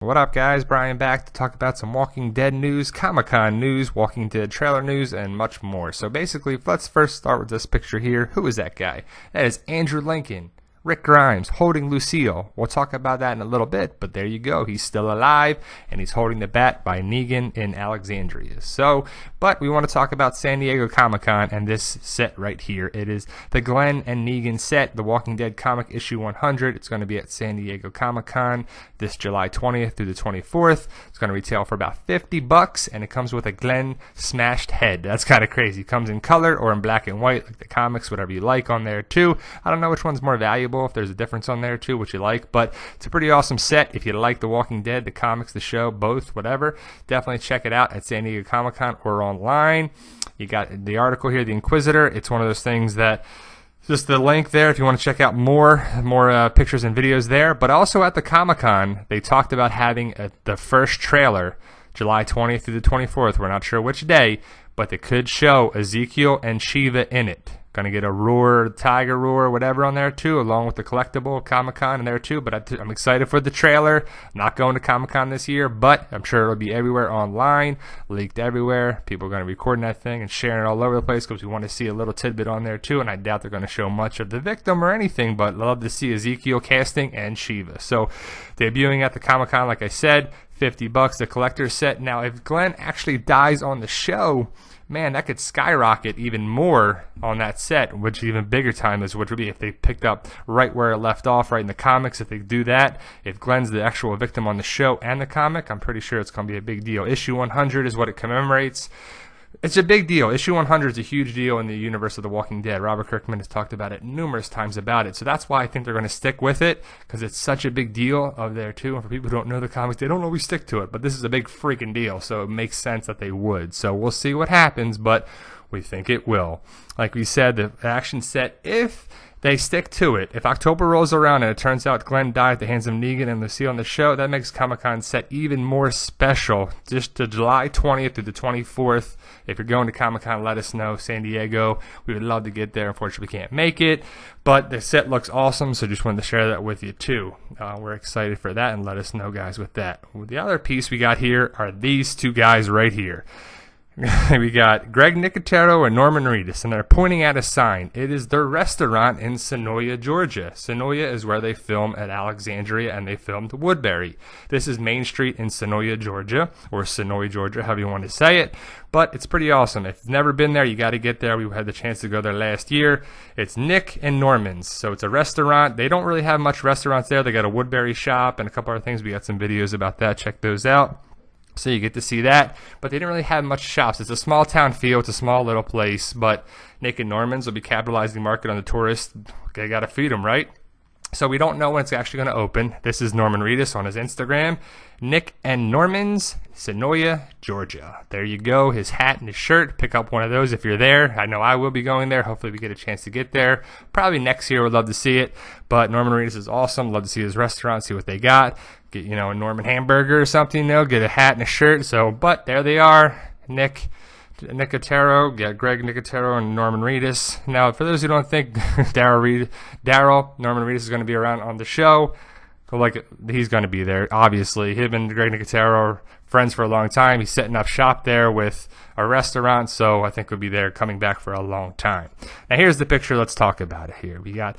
What up, guys? Brian back to talk about some Walking Dead news, Comic-Con news, Walking Dead trailer news, and much more. So basically, let's first start with this picture here. Who is that guy? That is Andrew Lincoln. Rick Grimes holding Lucille. We'll talk about that in a little bit, but there you go. He's still alive, and he's holding the bat by Negan in Alexandria. But we want to talk about San Diego Comic-Con and this set right here. It is the Glenn and Negan set, The Walking Dead comic issue 100. It's going to be at San Diego Comic-Con this July 20th through the 24th. It's going to retail for about $50, and it comes with a Glenn smashed head. That's kind of crazy. It comes in color or in black and white, like the comics, whatever you like on there too. I don't know which one's more valuable, if there's a difference on there too, what you like, but it's a pretty awesome set. If you like The Walking Dead, the comics, the show, both, whatever, definitely check it out at San Diego Comic-Con or online. You got the article here, The Inquisitor. It's one of those things that just the link there if you want to check out more pictures and videos there. But also at the Comic-Con, they talked about having the first trailer July 20th through the 24th. We're not sure which day, but they could show Ezekiel and Shiva in it. Gonna get a roar, tiger roar, whatever on there too, along with the collectible Comic-Con in there too. But I'm excited for the trailer. I'm not going to Comic-Con this year, but I'm sure it'll be everywhere online, leaked everywhere. People are gonna be recording that thing and sharing it all over the place because we want to see a little tidbit on there too. And I doubt they're gonna show much of the victim or anything, but love to see Ezekiel casting and Shiva. So debuting at the Comic-Con, like I said, $50, the collector's set. Now, if Glenn actually dies on the show, man, that could skyrocket even more on that set, which even bigger time is what would be if they picked up right where it left off, right in the comics. If they do that, if Glenn's the actual victim on the show and the comic, I'm pretty sure it's going to be a big deal. Issue 100 is what it commemorates. It's a big deal. Issue 100 is a huge deal in the universe of The Walking Dead. Robert Kirkman has talked about it numerous times about it. So that's why I think they're going to stick with it, because it's such a big deal of there too. And for people who don't know the comics, they don't always stick to it. But this is a big freaking deal, so it makes sense that they would. So we'll see what happens, but we think it will. Like we said, the action set, if they stick to it. If October rolls around and it turns out Glenn died at the hands of Negan and Lucille on the show, that makes Comic-Con set even more special. Just to July 20th through the 24th. If you're going to Comic-Con, let us know. San Diego, we would love to get there. Unfortunately, we can't make it. But the set looks awesome, so just wanted to share that with you too. We're excited for that, and let us know, guys, with that. The other piece we got here are these two guys right here. We got Greg Nicotero and Norman Reedus, and they're pointing at a sign. It is their restaurant in Senoia, Georgia. Senoia is where they film at Alexandria, and they filmed Woodbury. This is Main Street in Senoia, Georgia, or Senoia, Georgia, however you want to say it. But it's pretty awesome. If you've never been there, you got to get there. We had the chance to go there last year. It's Nick and Norman's. So it's a restaurant. They don't really have much restaurants there. They got a Woodbury shop and a couple other things. We got some videos about that. Check those out. So you get to see that, but they didn't really have much shops. It's a small town feel. It's a small little place, but Nick and Norman's will be capitalizing the market on the tourists. They got to feed them, right? So we don't know when it's actually going to open. This is Norman Reedus on his Instagram. Nick and Norman's, Senoia, Georgia. There you go. His hat and his shirt. Pick up one of those if you're there. I know I will be going there. Hopefully we get a chance to get there. Probably next year. Would love to see it. But Norman Reedus is awesome. Love to see his restaurant, see what they got. Get, a Norman hamburger or something, get a hat and a shirt. So, but there they are. Nick Nicotero, Greg Nicotero and Norman Reedus. Now, for those who don't think Norman Reedus is going to be around on the show, like, he's going to be there, obviously. Him and Greg Nicotero are friends for a long time. He's setting up shop there with a restaurant, so I think he'll be there coming back for a long time. Now, here's the picture. Let's talk about it here. We got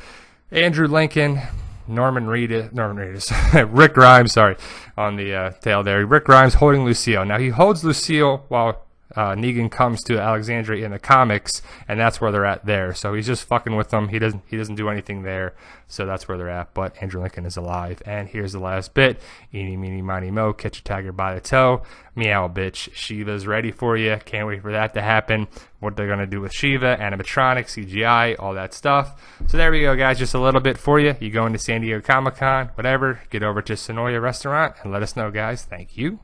Andrew Lincoln, Rick Grimes, on the tail there. Rick Grimes holding Lucille. Now, he holds Lucille while Negan comes to Alexandria in the comics, and that's where they're at there. So he's just fucking with them. He doesn't do anything there, so that's where they're at. But Andrew Lincoln is alive. And here's the last bit. Eeny, meeny, miny, mo. Catch a tiger by the toe. Meow, bitch. Shiva's ready for you. Can't wait for that to happen. What they're going to do with Shiva, animatronic, CGI, all that stuff. So there we go, guys. Just a little bit for you. You go into San Diego Comic-Con, whatever. Get over to Senoia Restaurant and let us know, guys. Thank you.